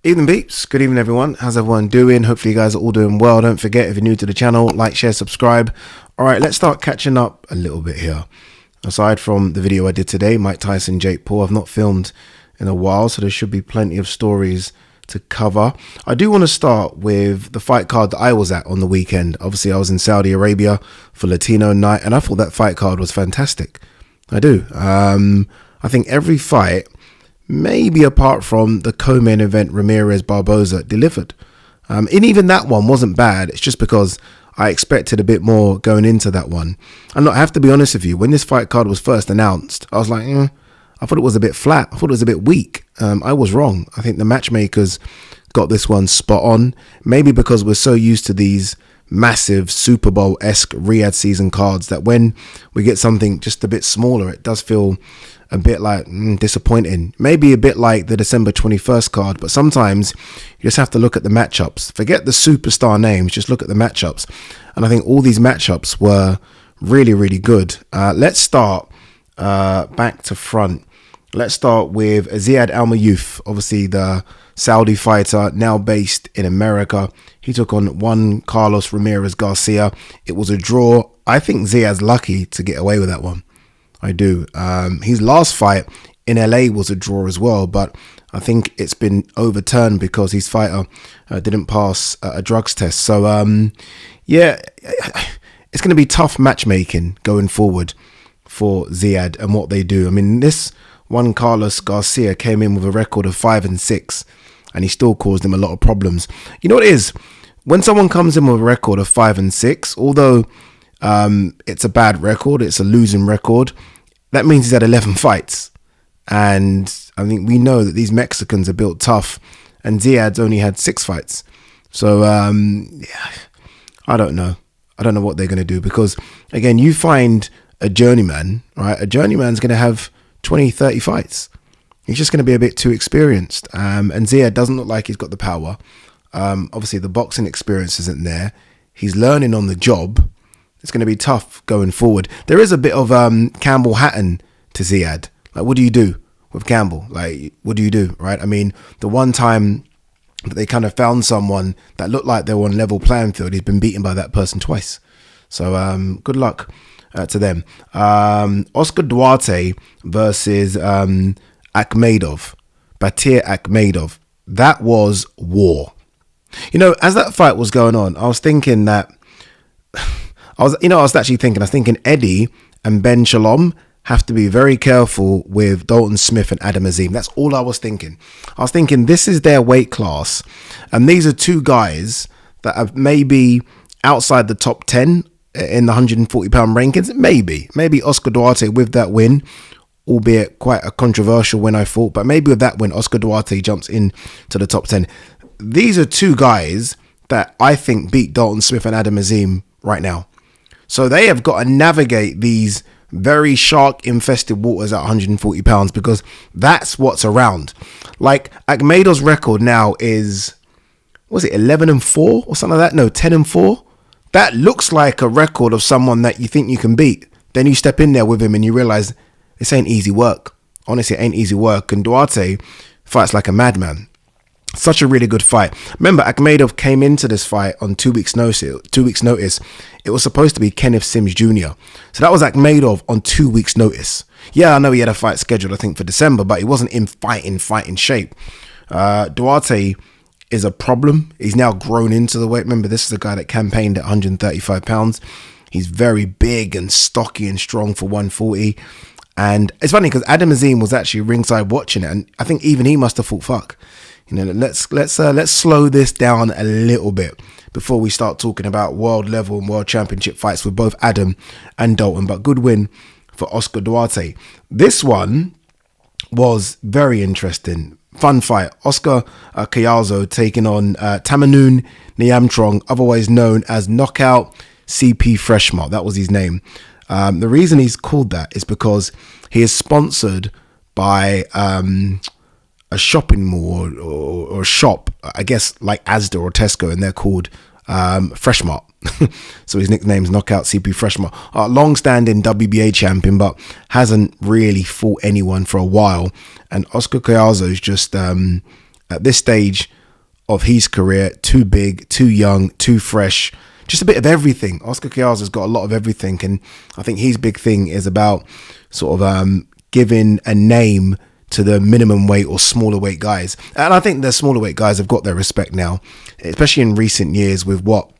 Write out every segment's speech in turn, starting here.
Evening peeps, good evening everyone. How's everyone doing? Hopefully you guys are all doing well. Don't forget, if you're new to the channel, like, share, subscribe. Alright, let's start catching up a little bit here. Aside from the video I did today, Mike Tyson, Jake Paul, I've not filmed in a while, so there should be plenty of stories to cover. I do want to start with the fight card that I was at on the weekend. Obviously I was in Saudi Arabia for Latino night, and I thought that fight card was fantastic. I do. I think every fight, maybe apart from the co-main event Ramirez Barboza, delivered. And even that one wasn't bad. It's just because I expected a bit more going into that one. And look, I have to be honest with you, when this fight card was first announced, I was like, I thought it was a bit flat. I thought it was a bit weak. I was wrong. I think the matchmakers got this one spot on. Maybe because we're so used to these massive Super Bowl-esque Riyadh season cards that when we get something just a bit smaller, it does feel a bit like disappointing. Maybe a bit like the December 21st card, but sometimes you just have to look at the matchups. Forget the superstar names, just look at the matchups. And I think all these matchups were really, really good. Let's start back to front. Let's start with Ziyad Almaayouf, obviously the Saudi fighter, now based in America. He took on Juan Carlos Ramirez Garcia. It was a draw. I think Ziyad's lucky to get away with that one. I do. His last fight in LA was a draw as well, but I think it's been overturned because his fighter didn't pass a drugs test. So, yeah, it's going to be tough matchmaking going forward for Ziyad and what they do. I mean, this Juan Carlos Garcia came in with a record of 5-6, and he still caused him a lot of problems. You know what it is? When someone comes in with a record of 5-6, although it's a bad record, it's a losing record, that means he's had 11 fights. And I think we know that these Mexicans are built tough, and Ziyad's only had 6 fights. So, yeah, I don't know. I don't know what they're going to do because, again, you find a journeyman, right? A journeyman's going to have 20, 30 fights. He's just going to be a bit too experienced. And Ziyad doesn't look like he's got the power. Obviously, the boxing experience isn't there. He's learning on the job. It's going to be tough going forward. There is a bit of Campbell Hatton to Ziyad. Like, what do you do with Campbell? Like, what do you do, right? I mean, the one time that they kind of found someone that looked like they were on level playing field, he's been beaten by that person twice. So, good luck to them. Oscar Duarte versus Akhmedov. Batyr Akhmedov. That was war. You know, as that fight was going on, I was thinking that... I was thinking Eddie and Ben Shalom have to be very careful with Dalton Smith and Adam Azim. That's all I was thinking. I was thinking this is their weight class. And these are two guys that are maybe outside the top 10 in the 140-pound rankings. Maybe Oscar Duarte with that win, albeit quite a controversial win, I thought. But maybe with that win, Oscar Duarte jumps in to the top 10. These are two guys that I think beat Dalton Smith and Adam Azim right now. So they have got to navigate these very shark-infested waters at 140 pounds because that's what's around. Like, Akhmedov's record now is, was it 11-4 or something like that? No, 10-4. That looks like a record of someone that you think you can beat. Then you step in there with him and you realize this ain't easy work. Honestly, it ain't easy work. And Duarte fights like a madman. Such a really good fight. Remember, Akhmedov came into this fight on 2 weeks notice. It was supposed to be Kenneth Sims Jr. So that was Akhmedov on 2 weeks notice. Yeah, I know he had a fight scheduled, I think, for December, but he wasn't in fighting shape. Duarte is a problem. He's now grown into the weight. Remember, this is a guy that campaigned at 135 pounds. He's very big and stocky and strong for 140. And it's funny because Adam Azim was actually ringside watching it, and I think even he must have thought, fuck. You know, let's slow this down a little bit before we start talking about world level and world championship fights with both Adam and Dalton. But good win for Oscar Duarte. This one was very interesting. Fun fight. Oscar Collazo taking on Tamanoon Niamtrong, otherwise known as Knockout CP Freshmart. That was his name. The reason he's called that is because he is sponsored by a shopping mall or a shop, I guess like Asda or Tesco, and they're called Freshmart. So his nickname's Knockout CP Freshmart. Long-standing WBA champion, but hasn't really fought anyone for a while. And Oscar Collazo is just, at this stage of his career. Too big, too young, too fresh. Just a bit of everything. Oscar Collazo's got a lot of everything. And I think his big thing is about sort of giving a name to the minimum weight or smaller weight guys. And I think the smaller weight guys have got their respect now, especially in recent years with what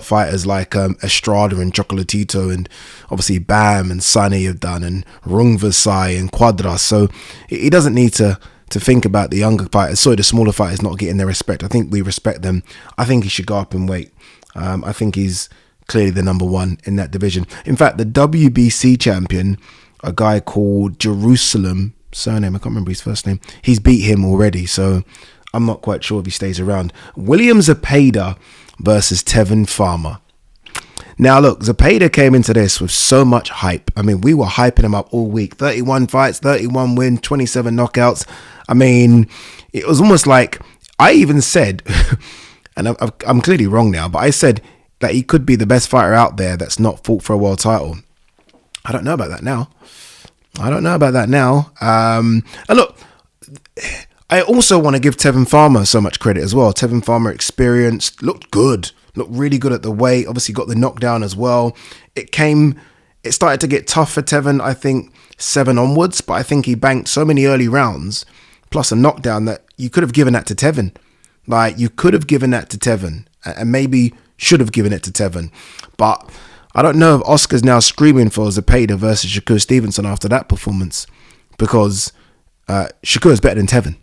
fighters like Estrada and Chocolatito and obviously Bam and Sunny have done, and Rungvisai and Quadras. So he doesn't need to think about the younger fighters, the smaller fighters not getting their respect. I think we respect them. I think he should go up in weight. I think he's clearly the number one in that division. In fact, the WBC champion, a guy called Jerusalem, surname, I can't remember his first name, he's beat him already, so I'm not quite sure if he stays around. William Zepeda versus Tevin Farmer. Now look, Zepeda came into this with so much hype. I mean, we were hyping him up all week. 31 fights, 31 wins, 27 knockouts. I mean, it was almost like, I even said, and I'm clearly wrong now, but I said that he could be the best fighter out there that's not fought for a world title. I don't know about that now. And look, I also want to give Tevin Farmer so much credit as well. Tevin Farmer experienced, looked good, looked really good at the weight, obviously got the knockdown as well. It started to get tough for Tevin, I think 7 onwards, but I think he banked so many early rounds, plus a knockdown, that you could have given that to Tevin. Like, you could have given that to Tevin, and maybe should have given it to Tevin. But I don't know if Oscar's now screaming for Zepeda versus Shakur Stevenson after that performance, because Shakur is better than Tevin.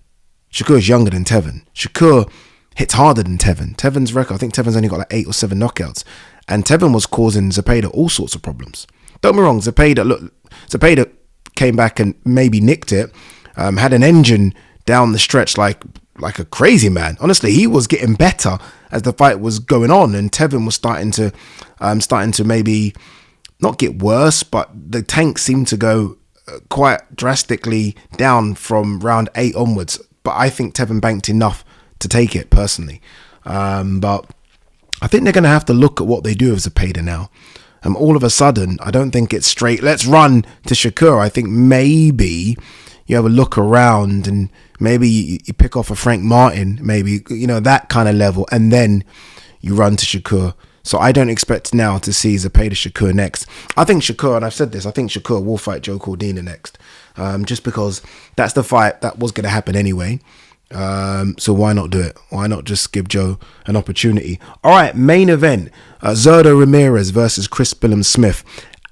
Shakur is younger than Tevin. Shakur hits harder than Tevin. Tevin's record, I think Tevin's only got like 8 or 7 knockouts. And Tevin was causing Zepeda all sorts of problems. Don't be wrong, Zepeda came back and maybe nicked it. Had an engine down the stretch like a crazy man. Honestly, he was getting better as the fight was going on, and Tevin was starting to maybe not get worse, but the tank seemed to go quite drastically down from round 8 onwards. But I think Tevin banked enough to take it personally. But I think they're going to have to look at what they do with Zepeda now. All of a sudden, I don't think it's straight, let's run to Shakur. I think maybe you have a look around and maybe you pick off a Frank Martin, maybe, that kind of level, and then you run to Shakur. So I don't expect now to see Zepeda Shakur next. I think Shakur, and I've said this, I think Shakur will fight Joe Cordina next. Just because that's the fight that was going to happen anyway. So why not do it? Why not just give Joe an opportunity? All right, main event, Zurdo Ramirez versus Chris BILLAM-SMITH.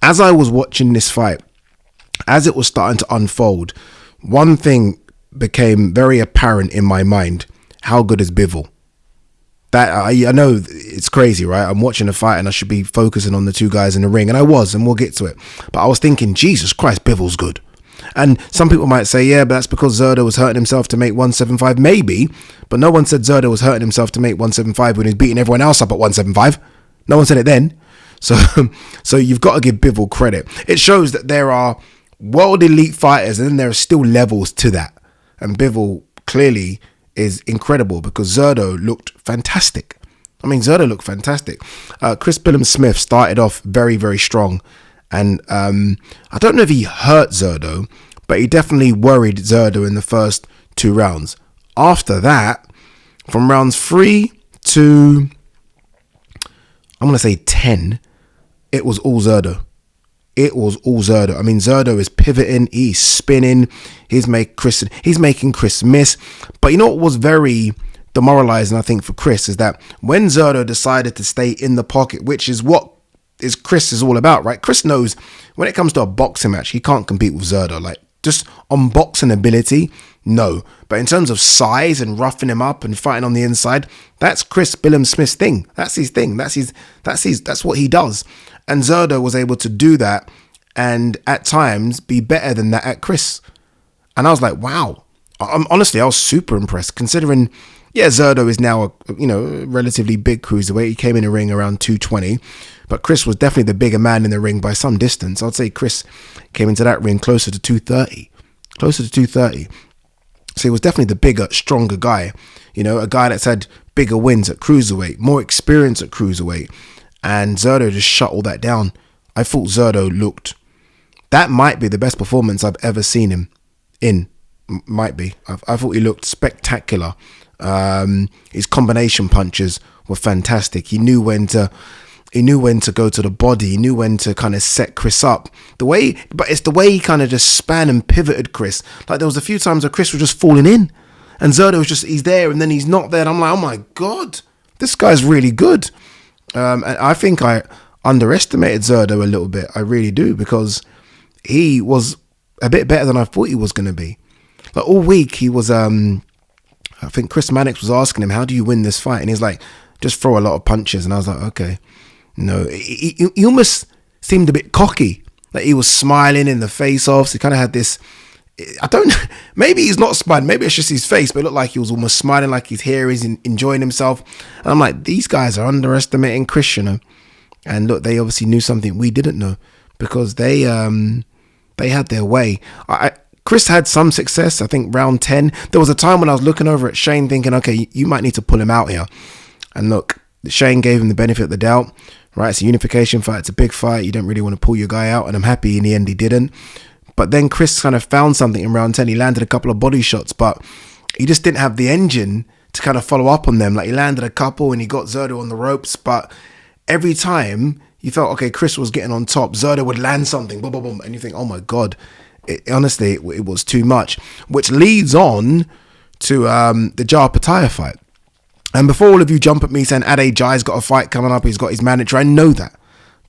As I was watching this fight, as it was starting to unfold, one thing became very apparent in my mind. How good is Bivol? That I know it's crazy, right? I'm watching a fight and I should be focusing on the two guys in the ring, and I was, and we'll get to it. But I was thinking, Jesus Christ, Bivol's good. And some people might say, yeah, but that's because Zurdo was hurting himself to make 175. Maybe, but no one said Zurdo was hurting himself to make 175 when he's beating everyone else up at 175. No one said it then. So you've got to give Bivol credit. It shows that there are world elite fighters, and then there are still levels to that. And Bivol clearly is incredible because Zurdo looked fantastic. Zurdo looked fantastic. Chris BILLAM-SMITH started off very, very strong. And I don't know if he hurt Zurdo, but he definitely worried Zurdo in the first 2 rounds. After that, from rounds 3 to, I'm going to say 10, it was all Zurdo. Zurdo is pivoting, he's spinning, he's making Chris miss. But you know what was very demoralizing, I think, for Chris, is that when Zurdo decided to stay in the pocket, which is what Chris is all about, right? Chris knows when it comes to a boxing match, he can't compete with Zurdo. Like, just on boxing ability, no. But in terms of size and roughing him up and fighting on the inside, that's Chris BILLAM-SMITH's thing. That's his thing. That's what he does. And Zurdo was able to do that and at times be better than that at Chris. And I was like, wow. Honestly, I was super impressed considering, yeah, Zurdo is now a relatively big cruiserweight. He came in the ring around 220, but Chris was definitely the bigger man in the ring by some distance. I'd say Chris came into that ring closer to 230. So he was definitely the bigger, stronger guy. A guy that's had bigger wins at cruiserweight, more experience at cruiserweight. And Zurdo just shut all that down. I thought Zurdo that might be the best performance I've ever seen him in. Might be. I thought he looked spectacular His combination punches were fantastic. He knew when to go to the body. He knew when to kind of set Chris up. But it's the way he kind of just span and pivoted Chris. Like there was a few times where Chris was just falling in, and Zurdo was he's there and then he's not there. And I'm like, oh my God, this guy's really good. And I think I underestimated Zurdo a little bit. I really do, because he was a bit better than I thought he was going to be. Like all week he was, I think Chris Mannix was asking him, how do you win this fight? And he's like, just throw a lot of punches. And I was like, okay. No, he almost seemed a bit cocky. Like he was smiling in the face-offs. He kind of had this, maybe he's not smiling. Maybe it's just his face, but it looked like he was almost smiling, like he's here, he's enjoying himself. And I'm like, these guys are underestimating Chris, you know. And look, they obviously knew something we didn't know, because they had their way. Chris had some success. I think round 10, there was a time when I was looking over at Shane thinking, okay, you might need to pull him out here. And look, Shane gave him the benefit of the doubt, right? It's a unification fight. It's a big fight. You don't really want to pull your guy out. And I'm happy in the end he didn't. But then Chris kind of found something in round 10. He landed a couple of body shots, but he just didn't have the engine to kind of follow up on them. Like he landed a couple and he got Zurdo on the ropes, but every time you felt, okay, Chris was getting on top, Zurdo would land something, boom, boom, boom, and you think, oh my God, honestly, it was too much. Which leads on to the Opetaia fight. And before all of you jump at me saying Jai's got a fight coming up, he's got his manager, I know that,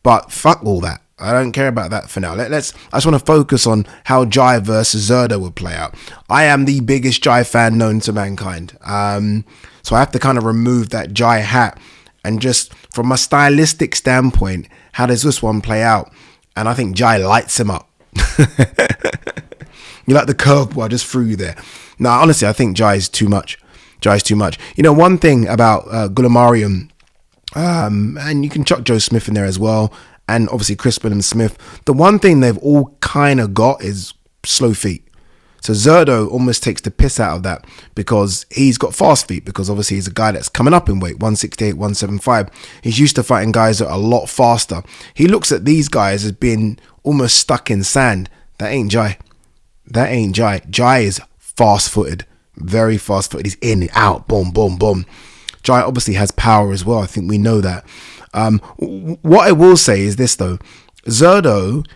but fuck all that. I don't care about that for now. I just want to focus on how Jai versus Zurdo would play out. I am the biggest Jai fan known to mankind. So I have to kind of remove that Jai hat. And just from a stylistic standpoint, how does this one play out? And I think Jai lights him up. You like the curveball I just threw you there. No, honestly, I think Jai is too much. Jai's too much. You know, one thing about Gulamarian, and you can chuck Joe Smith in there as well, and obviously Chris BILLAM-SMITH, the one thing they've all kind of got is slow feet. So Zurdo almost takes the piss out of that, because he's got fast feet, because obviously he's a guy that's coming up in weight, 168, 175. He's used to fighting guys that are a lot faster. He looks at these guys as being almost stuck in sand. That ain't Jai. That ain't Jai. Jai is fast-footed, very fast-footed. He's in and out, boom, boom, boom. Jai obviously has power as well. I think we know that. What I will say is this though, Zurdo,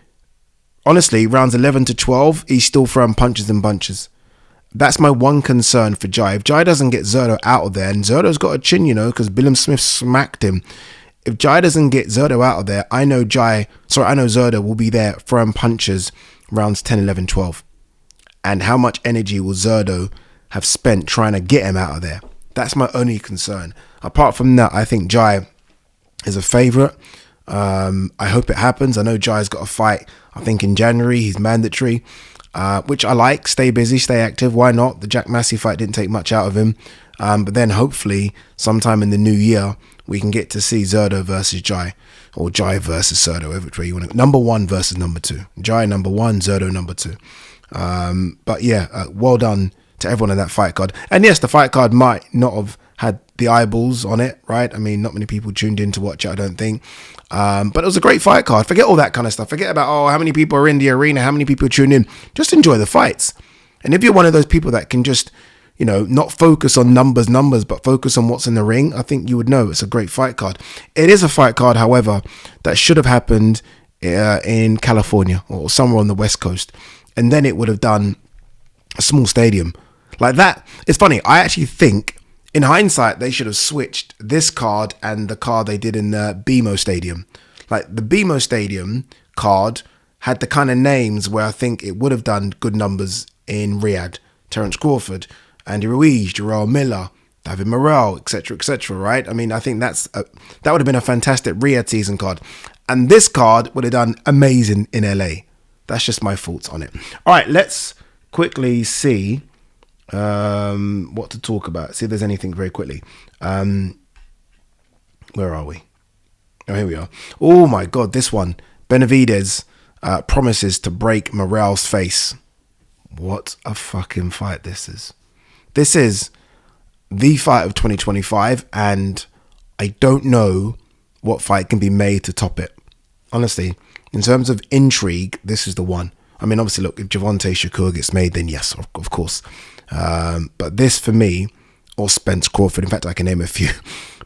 honestly, rounds 11 to 12, he's still throwing punches and bunches. That's my one concern for Jai. If Jai doesn't get Zurdo out of there, and Zurdo's got a chin, you know, because BILLAM-SMITH smacked him. If Jai doesn't get Zurdo out of there, I know Zurdo will be there throwing punches rounds 10, 11, 12. And how much energy will Zurdo have spent trying to get him out of there? That's my only concern. Apart from that, I think Jai is a favourite. I hope it happens. I know Jai's got a fight, I think in January. He's mandatory, which I like. Stay busy, stay active. Why not? The Jack Massey fight didn't take much out of him. But then hopefully sometime in the new year, we can get to see Zurdo versus Jai, or Jai versus Zurdo, which way you want to. Number 1 versus number 2. Jai number 1, Zurdo number 2. But yeah, well done to everyone in that fight card. And yes, the fight card might not have had the eyeballs on it, right? I mean, not many people tuned in to watch it, I don't think. But it was a great fight card. Forget all that kind of stuff. Forget about, how many people are in the arena, how many people tune in. Just enjoy the fights. And if you're one of those people that can just, you know, not focus on numbers, but focus on what's in the ring, I think you would know it's a great fight card. It is a fight card, however, that should have happened in California or somewhere on the West Coast. And then it would have done a small stadium like that. It's funny. I actually think in hindsight, they should have switched this card and the card they did in the BMO Stadium. Like the BMO Stadium card had the kind of names where I think it would have done good numbers in Riyadh. Terence Crawford, Andy Ruiz, Jarrell Miller, David Morrell, etc., right? I mean, I think that would have been a fantastic Riyadh season card. And this card would have done amazing in LA. That's just my thoughts on it. All right, let's quickly see what to talk about. See if there's anything very quickly. Where are we? Oh, here we are. Oh my God, this one. Benavidez promises to break Morrell's face. What a fucking fight this is. This is the fight of 2025, and I don't know what fight can be made to top it. Honestly, in terms of intrigue, this is the one. I mean, obviously, look, if Gervonta Shakur gets made, then yes, of course. But this, for me, or Spence Crawford. In fact, I can name a few.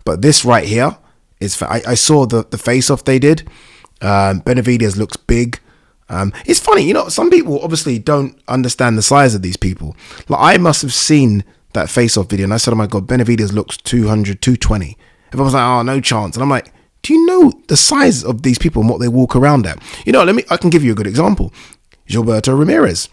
But this right here is, I saw the face-off they did. Benavidez looks big. It's funny, you know, some people obviously don't understand the size of these people. Like, I must have seen that face-off video and I said, oh my God, Benavidez looks 200, 220. Everyone was like, oh, no chance. And I'm like, do you know the size of these people and what they walk around at? You know, I can give you a good example. Gilberto Ramirez.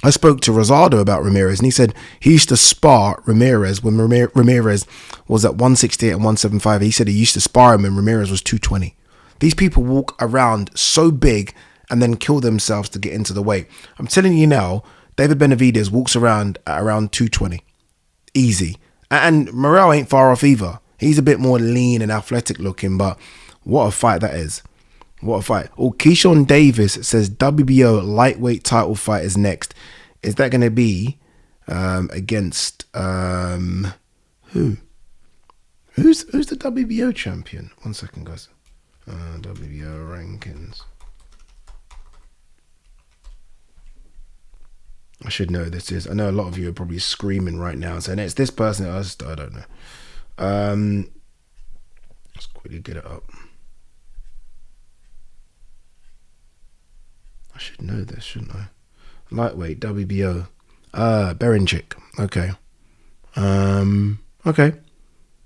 I spoke to Rosado about Ramirez and he said he used to spar Ramirez when Ramirez was at 168 and 175. He said he used to spar him when Ramirez was 220. These people walk around so big and then kill themselves to get into the weight. I'm telling you now, David Benavidez walks around at around 220. Easy. And Morrell ain't far off either. He's a bit more lean and athletic looking, but what a fight that is. What a fight. Oh, Keyshawn Davis says WBO lightweight title fight is next. Is that going to be against who? Who's the WBO champion? 1 second, guys. WBO rankings. I should know this is. I know a lot of you are probably screaming right now saying it's this person. I don't know. Let's quickly get it up. I should know this, shouldn't I? Lightweight WBO. Berinchik. Okay. Okay.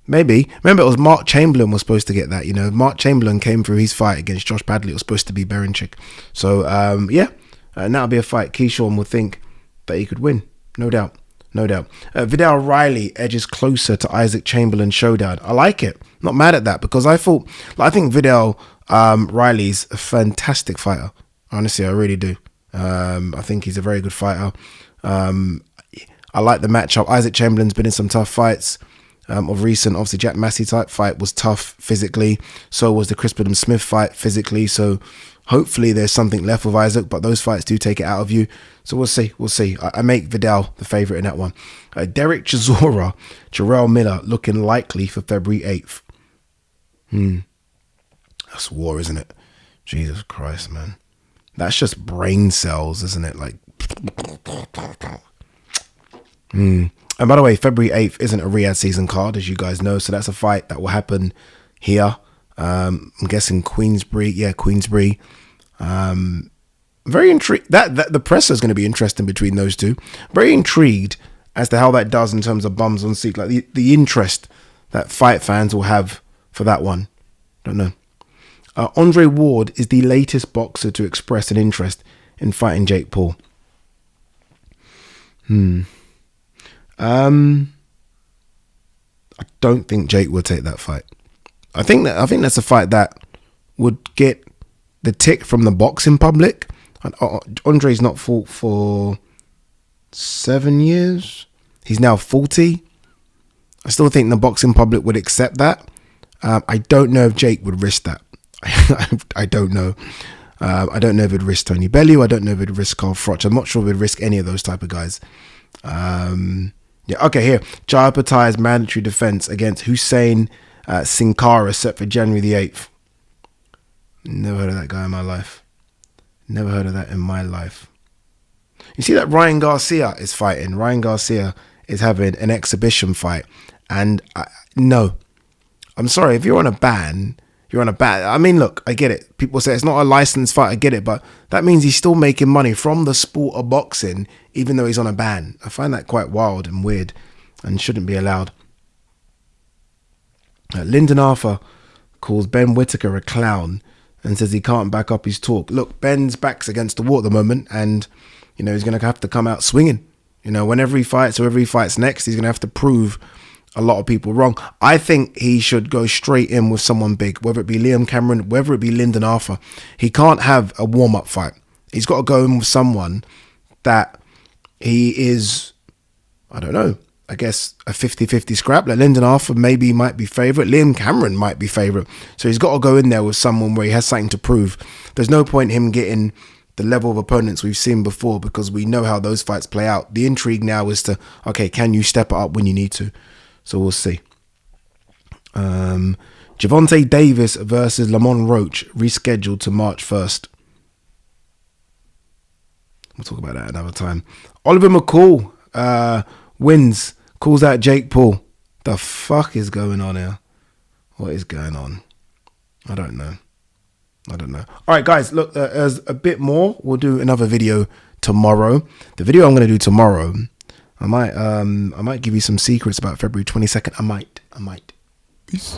Maybe. Remember, it was Mark Chamberlain was supposed to get that. You know, Mark Chamberlain came through his fight against Josh Bradley. It was supposed to be Berinchik. So yeah, that'll be a fight. Keyshawn would think that he could win. No doubt. No doubt. Vidal Riley edges closer to Isaac Chamberlain's showdown. I like it. Not mad at that because I think Vidal Riley's a fantastic fighter. Honestly, I really do. I think he's a very good fighter. I like the matchup. Isaac Chamberlain's been in some tough fights of recent. Obviously, Jack Massey type fight was tough physically. So was the Chris Billam-Smith fight physically. So hopefully there's something left with Isaac, but those fights do take it out of you. So we'll see. We'll see. I make Vidal the favourite in that one. Derek Chisora, Jarrell Miller looking likely for February 8th. That's war, isn't it? Jesus Christ, man. That's just brain cells, isn't it? Like, And by the way, February 8th isn't a Riyadh season card, as you guys know. So that's a fight that will happen here. I'm guessing Queensbury. Yeah, Queensbury. Very intrigued. That the presser is going to be interesting between those two. Very intrigued as to how that does in terms of bums on seat. Like the interest that fight fans will have for that one. Don't know. Andre Ward is the latest boxer to express an interest in fighting Jake Paul. I don't think Jake will take that fight. I think that's a fight that would get the tick from the boxing public. Andre's not fought for 7 years. He's now 40. I still think the boxing public would accept that. I don't know if Jake would risk that. I don't know. I don't know if he'd risk Tony Bellew. I don't know if he'd risk Carl Froch. I'm not sure if he'd risk any of those type of guys. Yeah, okay, here. Jai Opetaia's mandatory defense against Hussein Sin Cara set for January the 8th. Never heard of that guy in my life. Never heard of that in my life. You see that Ryan Garcia is fighting. Ryan Garcia is having an exhibition fight. And no, I'm sorry, if you're on a ban, you're on a ban. I mean, look, I get it. People say it's not a licensed fight. I get it. But that means he's still making money from the sport of boxing, even though he's on a ban. I find that quite wild and weird and shouldn't be allowed. Lyndon Arthur calls Ben Whittaker a clown and says he can't back up his talk. Look, Ben's back's against the wall at the moment and, you know, he's going to have to come out swinging. You know, whenever he fights or wherever he fights next, he's going to have to prove a lot of people wrong. I think he should go straight in with someone big, whether it be Liam Cameron, whether it be Lyndon Arthur. He can't have a warm-up fight. He's got to go in with someone that he is, I don't know, I guess a 50-50 scrap. Like Lyndon Arthur maybe might be favourite. Liam Cameron might be favourite. So he's got to go in there with someone where he has something to prove. There's no point him getting the level of opponents we've seen before because we know how those fights play out. The intrigue now is to, okay, can you step it up when you need to? So we'll see. Javonte Davis versus Lamont Roach rescheduled to March 1st. We'll talk about that another time. Oliver McCall wins calls out Jake Paul. The fuck is going on here? What is going on? I don't know. All right, guys, look, there's a bit more. We'll do another video tomorrow. The video I'm going to do tomorrow, I might give you some secrets about February 22nd. I might. Peace.